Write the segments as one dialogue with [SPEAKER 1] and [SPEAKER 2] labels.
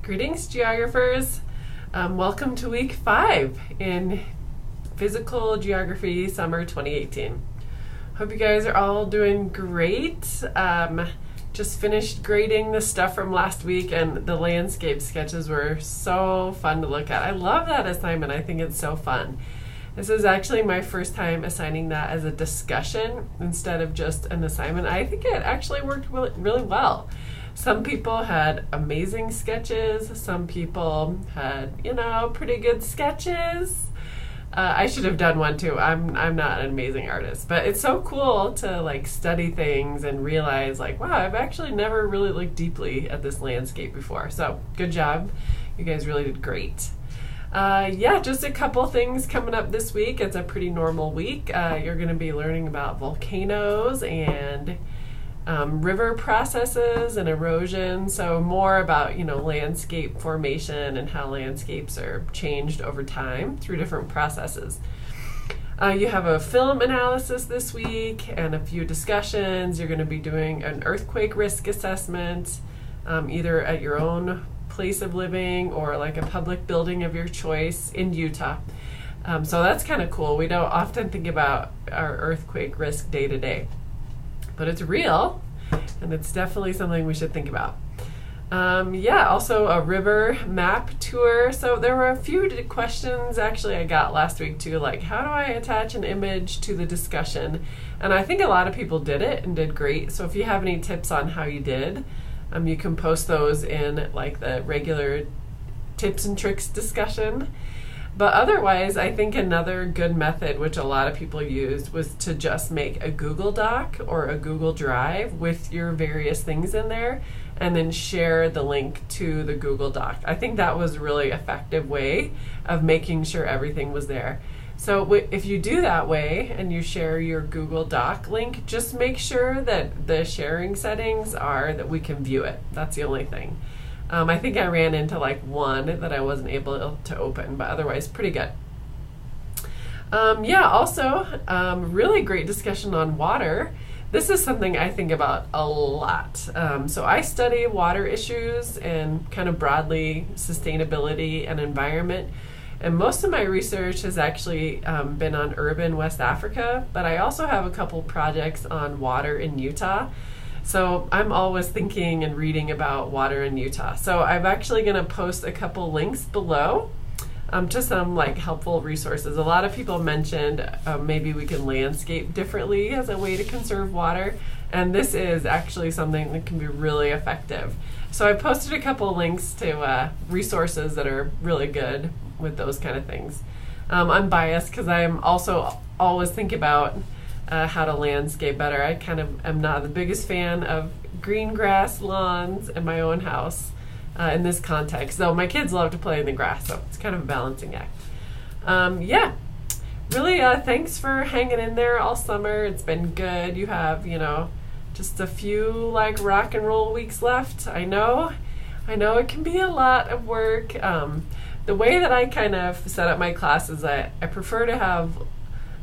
[SPEAKER 1] Greetings, geographers. Welcome to week 5 in Physical Geography Summer 2018. Hope you guys are all doing great. Just finished grading the stuff from last week, and the landscape sketches were so fun to look at. I love that assignment. I think it's so fun. This is actually my first time assigning that as a discussion instead of just an assignment. I think it actually worked really well. Some people had amazing sketches. Some people had, pretty good sketches. I should have done one too. I'm not an amazing artist, but it's so cool to study things and realize wow, I've actually never really looked deeply at this landscape before. So good job. You guys really did great. Just a couple things coming up this week. It's a pretty normal week. You're going to be learning about volcanoes and river processes and erosion, so more about landscape formation and how landscapes are changed over time through different processes. You have a film analysis this week and a few discussions. You're going to be doing an earthquake risk assessment, either at your own place of living or like a public building of your choice in Utah. So that's kind of cool. We don't often think about our earthquake risk day to day, but it's real, and it's definitely something we should think about. Also a river map tour. So there were a few questions actually I got last week too, like how do I attach an image to the discussion? And I think a lot of people did it and did great. So if you have any tips on how you did, you can post those in the regular tips and tricks discussion. But otherwise, I think another good method, which a lot of people used, was to just make a Google Doc or a Google Drive with your various things in there and then share the link to the Google Doc. I think that was a really effective way of making sure everything was there. So if you do that way and you share your Google Doc link, just make sure that the sharing settings are that we can view it. That's the only thing. I think I ran into one that I wasn't able to open, but otherwise pretty good. Really great discussion on water. This is something I think about a lot. So I study water issues and kind of broadly sustainability and environment. And most of my research has actually been on urban West Africa, but I also have a couple projects on water in Utah. So I'm always thinking and reading about water in Utah. So I'm actually going to post a couple links below to some helpful resources. A lot of people mentioned maybe we can landscape differently as a way to conserve water. And this is actually something that can be really effective. So I posted a couple links to resources that are really good with those kind of things. I'm biased because I'm also always think about how to landscape better. I kind of am not the biggest fan of green grass lawns in my own house in this context, though my kids love to play in the grass, so it's kind of a balancing act. Really thanks for hanging in there all summer. It's been good. You have just a few rock and roll weeks left. I know it can be a lot of work. The way that I kind of set up my classes, I prefer to have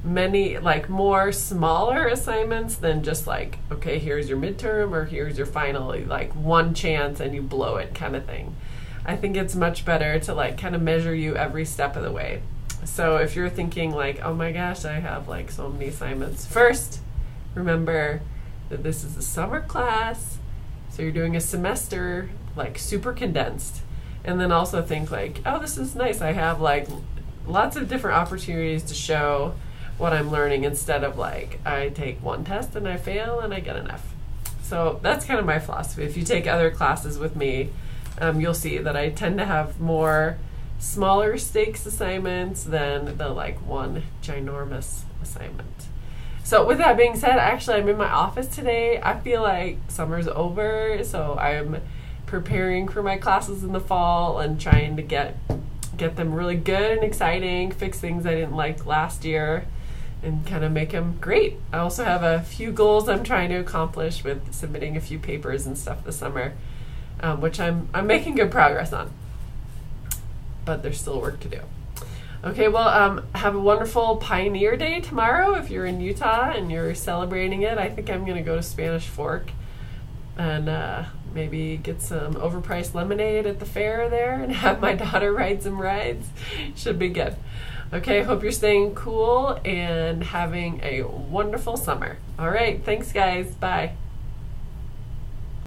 [SPEAKER 1] many more smaller assignments than just okay, here's your midterm or here's your final, one chance and you blow it kind of thing. I think it's much better to kind of measure you every step of the way. So if you're thinking oh my gosh, I have so many assignments, first remember that this is a summer class, so you're doing a semester super condensed. And then also think oh, this is nice, I have lots of different opportunities to show what I'm learning instead of I take one test and I fail and I get an F. So that's kind of my philosophy. If you take other classes with me, you'll see that I tend to have more smaller stakes assignments than the one ginormous assignment. So with that being said, actually I'm in my office today. I feel like summer's over, so I'm preparing for my classes in the fall and trying to get them really good and exciting, fix things I didn't like last year, and kind of make them great. I also have a few goals I'm trying to accomplish with submitting a few papers and stuff this summer, which I'm making good progress on. But there's still work to do. Okay, well, have a wonderful Pioneer Day tomorrow if you're in Utah and you're celebrating it. I think I'm going to go to Spanish Fork and maybe get some overpriced lemonade at the fair there and have my daughter ride some rides. Should be good. Okay, hope you're staying cool and having a wonderful summer. All right, thanks guys. Bye.